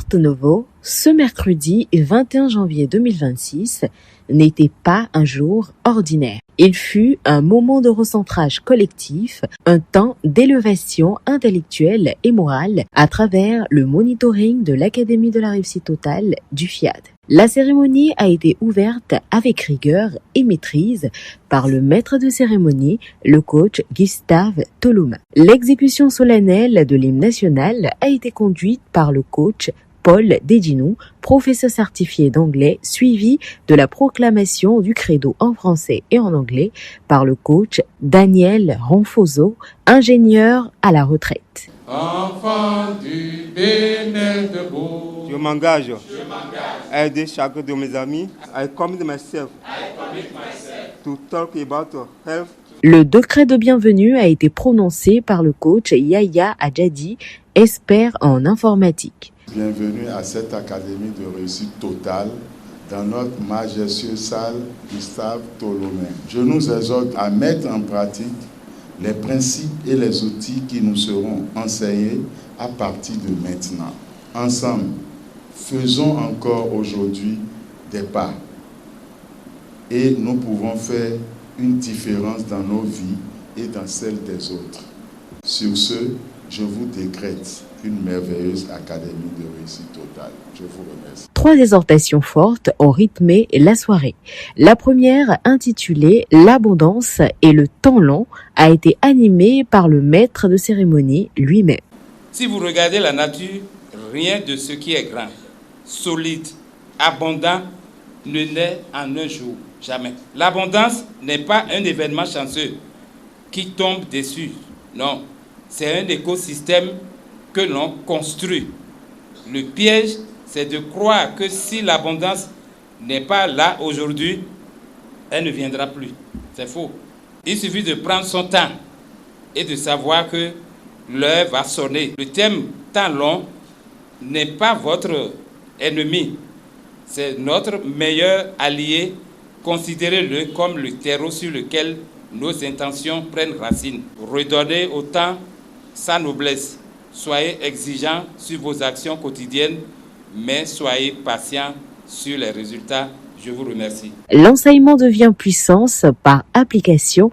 Porto Novo, ce mercredi 21 janvier 2026 n'était pas un jour ordinaire. Il fut un moment de recentrage collectif, un temps d'élévation intellectuelle et morale à travers le monitoring de l'Académie de la réussite totale du FIAD. La cérémonie a été ouverte avec rigueur et maîtrise par le maître de cérémonie, le coach Gustave Toluma. L'exécution solennelle de l'hymne national a été conduite par le coach Paul Dedinou, professeur certifié d'anglais, suivi de la proclamation du credo en français et en anglais par le coach Daniel Ronfoso, ingénieur à la retraite. Enfant du Bénin de Beau, je m'engage à aider chacun de mes amis. I commit myself to talk about health. Le décret de bienvenue a été prononcé par le coach Yaya Adjadi, expert en informatique. Bienvenue à cette académie de réussite totale dans notre majestueuse salle Gustave Tolomé. Je nous exhorte à mettre en pratique les principes et les outils qui nous seront enseignés à partir de maintenant. Ensemble, faisons encore aujourd'hui des pas et nous pouvons faire une différence dans nos vies et dans celle des autres. Sur ce, je vous décrète une merveilleuse académie de réussite totale. Je vous remercie. 3 exhortations fortes ont rythmé la soirée. La première, intitulée « L'abondance et le temps long », a été animée par le maître de cérémonie lui-même. si vous regardez la nature, rien de ce qui est grand, solide, abondant ne naît en un jour, jamais. L'abondance n'est pas un événement chanceux qui tombe dessus, non. C'est un écosystème que l'on construit. Le piège, c'est de croire que si l'abondance n'est pas là aujourd'hui, elle ne viendra plus. C'est faux. Il suffit de prendre son temps et de savoir que l'heure va sonner. Le thème temps long n'est pas votre ennemi. C'est notre meilleur allié. Considérez-le comme le terreau sur lequel nos intentions prennent racine. Redonnez au temps sa noblesse. Soyez exigeants sur vos actions quotidiennes, mais soyez patients sur les résultats. Je vous remercie. L'enseignement devient puissance par application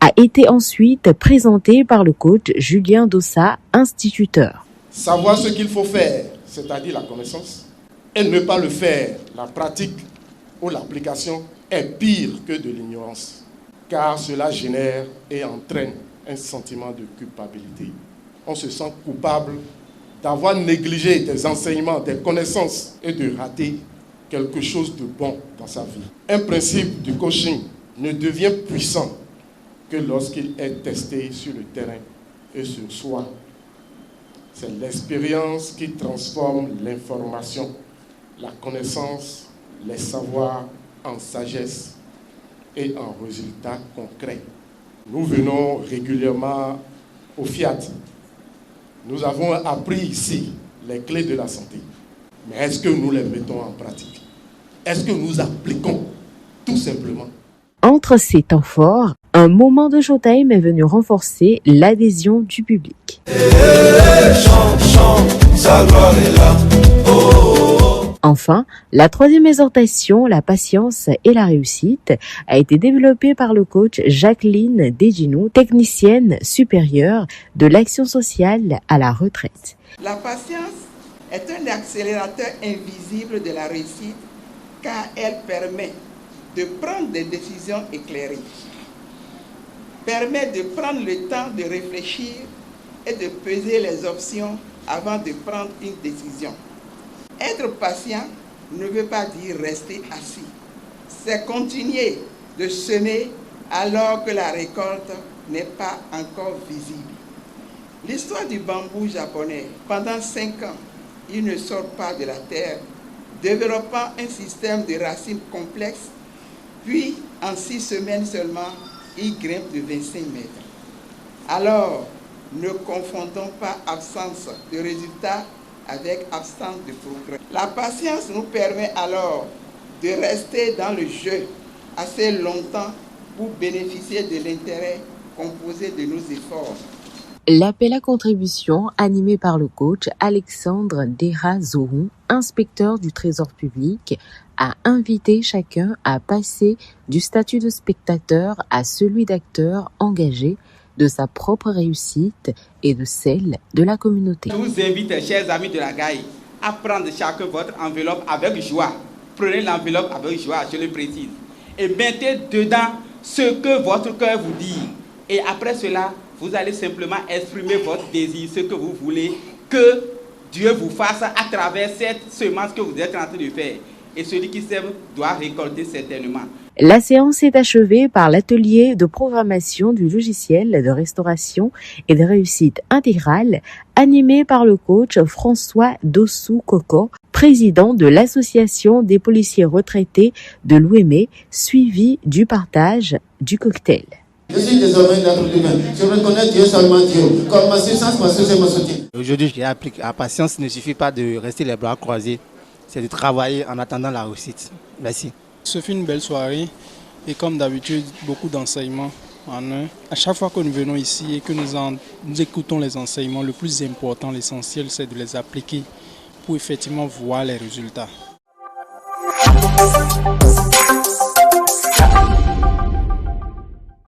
a été ensuite présenté par le coach Julien Dossa, instituteur. Savoir ce qu'il faut faire, c'est-à-dire la connaissance, et ne pas le faire, la pratique ou l'application, est pire que de l'ignorance, car cela génère et entraîne un sentiment de culpabilité. On se sent coupable d'avoir négligé des enseignements, des connaissances et de rater quelque chose de bon dans sa vie. Un principe du coaching ne devient puissant que lorsqu'il est testé sur le terrain et sur soi. C'est l'expérience qui transforme l'information, la connaissance, les savoirs en sagesse et en résultats concrets. Nous venons régulièrement au FIAD. Nous avons appris ici les clés de la santé. Mais est-ce que nous les mettons en pratique? Est-ce que nous appliquons tout simplement? Entre ces temps forts, un moment de showtime est venu renforcer l'adhésion du public. Enfin, la troisième exhortation, la patience et la réussite, a été développée par le coach Jacqueline Dedinou, technicienne supérieure de l'action sociale à la retraite. La patience est un accélérateur invisible de la réussite car elle permet de prendre des décisions éclairées, permet de prendre le temps de réfléchir et de peser les options avant de prendre une décision. Être patient ne veut pas dire rester assis. C'est continuer de semer alors que la récolte n'est pas encore visible. L'histoire du bambou japonais, pendant 5 ans, il ne sort pas de la terre, développant un système de racines complexes, puis en 6 semaines seulement, il grimpe de 25 mètres. Alors, ne confondons pas absence de résultats avec absence de progrès. La patience nous permet alors de rester dans le jeu assez longtemps pour bénéficier de l'intérêt composé de nos efforts. L'appel à contribution animé par le coach Alexandre Dera-Zohou, inspecteur du Trésor public, a invité chacun à passer du statut de spectateur à celui d'acteur engagé de sa propre réussite et de celle de la communauté. Je vous invite, chers amis de la GAI, à prendre chacun votre enveloppe avec joie. Prenez l'enveloppe avec joie, je le précise. Et mettez dedans ce que votre cœur vous dit. Et après cela, vous allez simplement exprimer votre désir, ce que vous voulez que Dieu vous fasse à travers cette semence que vous êtes en train de faire. Et celui qui sème doit récolter certainement. La séance est achevée par l'atelier de programmation du logiciel de restauration et de réussite intégrale animé par le coach François Dossou-Coco, président de l'association des policiers retraités de l'Ouémé, suivi du partage du cocktail. Je suis désormais un être humain. Je reconnais Dieu seulement Dieu. Comme ma substance, ma source et mon soutien. Aujourd'hui, j'ai appris que la patience ne suffit pas de rester les bras croisés. C'est de travailler en attendant la réussite. Merci. Ce fut une belle soirée et comme d'habitude, beaucoup d'enseignements en un. À chaque fois que nous venons ici et que nous écoutons les enseignements, le plus important, l'essentiel, c'est de les appliquer pour effectivement voir les résultats.